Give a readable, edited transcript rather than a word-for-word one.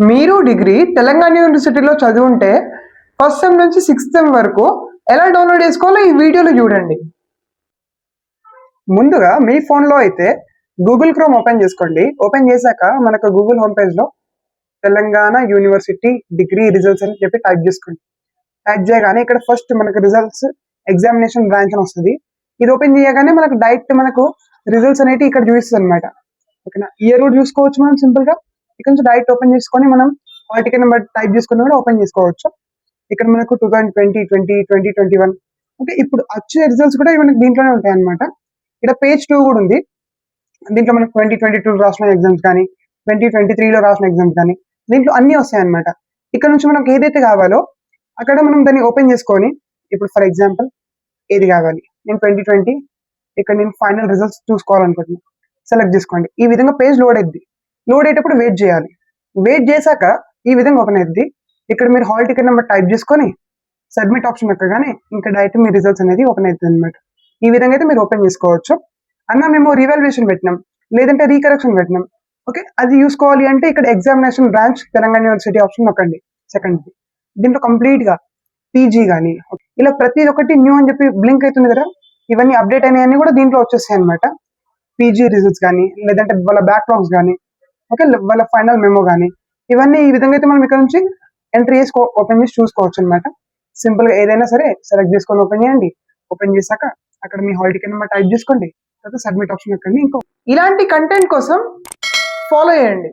మీరు డిగ్రీ తెలంగాణ యూనివర్సిటీలో చదువుంటే first sem నుంచి సిక్స్త్ సెమ్ వరకు ఎలా డౌన్లోడ్ చేసుకోవాలో ఈ వీడియోలో చూడండి. ముందుగా మీ ఫోన్లో అయితే గూగుల్ క్రోమ్ ఓపెన్ చేసుకోండి. ఓపెన్ చేశాక మనకు గూగుల్ హోమ్ పేజ్లో తెలంగాణ యూనివర్సిటీ డిగ్రీ రిజల్ట్స్ అని చెప్పి టైప్ చేసుకోండి. టైప్ చేయగానే ఇక్కడ ఫస్ట్ మనకు రిజల్ట్స్ ఎగ్జామినేషన్ బ్రాంచ్ అని వస్తుంది. ఇది ఓపెన్ చేయగానే మనకు డైరెక్ట్ మనకు రిజల్ట్స్ అనేవి ఇక్కడ చూపిస్తుంది అనమాట. ఓకేనా, ఇయర్ కూడా చూసుకోవచ్చు మనం సింపుల్గా. ఇక్కడ నుంచి డైరెక్ట్ ఓపెన్ చేసుకొని మనం హాల్ టికెట్ నెంబర్ టైప్ చేసుకుని కూడా ఓపెన్ చేసుకోవచ్చు. ఇక్కడ మనకు 2020, 2021 ఓకే, ఇప్పుడు వచ్చే రిజల్ట్స్ కూడా మనకి దీంట్లోనే ఉంటాయి అనమాట. ఇక్కడ పేజ్ 2 కూడా ఉంది. దీంట్లో మనకు 2022 రాసిన ఎగ్జామ్స్ కానీ 2023లో రాసిన ఎగ్జామ్స్ కానీ దీంట్లో అన్నీ వస్తాయి అనమాట. ఇక్కడ నుంచి మనకు ఏదైతే కావాలో అక్కడ మనం దాన్ని ఓపెన్ చేసుకొని, ఇప్పుడు ఫర్ ఎగ్జాంపుల్ ఏది కావాలి, నేను 2020 ఇక్కడ నేను ఫైనల్ రిజల్ట్స్ చూసుకోవాలనుకుంటున్నాను. సెలెక్ట్ చేసుకోండి. ఈ విధంగా పేజ్ లోడ్ అయ్యింది. లోడ్ అయ్యేటప్పుడు వెయిట్ చేయాలి. వెయిట్ చేశాక ఈ విధంగా ఓపెన్ అయ్యింది. ఇక్కడ మీరు హాల్ టికెట్ నెంబర్ టైప్ చేసుకొని సబ్మిట్ ఆప్షన్ ఎక్కగానే ఇంకా డైరెక్ట్ మీ రిజల్ట్స్ అనేది ఓపెన్ అవుతుంది అనమాట. ఈ విధంగా అయితే మీరు ఓపెన్ చేసుకోవచ్చు. అన్న మేము రీవాల్యుయేషన్ పెట్టినాం, లేదంటే రీకరెక్షన్ పెట్టినాం, ఓకే, అది చూసుకోవాలి అంటే ఇక్కడ examination branch Telangana university option నొక్కండి. సెకండ్ దీంట్లో కంప్లీట్ గా పీజీ కానీ ఇలా ప్రతి ఒక్కటి న్యూ అని చెప్పి బ్లింక్ అవుతుంది కదా, ఇవన్నీ అప్డేట్ అయినాయన్నీ కూడా దీంట్లో వచ్చేస్తాయి అనమాట. పీజీ రిజల్ట్స్ కానీ, లేదంటే వాళ్ళ బ్యాక్లాగ్స్ కానీ, ఓకే, వాళ్ళ ఫైనల్ మెమో కానీ, ఇవన్నీ ఈ విధంగా అయితే మనం ఇక్కడ నుంచి ఎంట్రీ చేసి ఓపెన్ చేసి చూసుకోవచ్చు అనమాట. సింపుల్ గా ఏదైనా సరే సెలెక్ట్ చేసుకొని ఓపెన్ చేయండి. ఓపెన్ చేశాక అక్కడ మీ హాల్ టికెట్ నెంబర్ టైప్ చేసుకోండి. తర్వాత సబ్మిట్ ఆప్షన్ ఎక్కండి. ఇంకో ఇలాంటి కంటెంట్ కోసం ఫాలో చేయండి.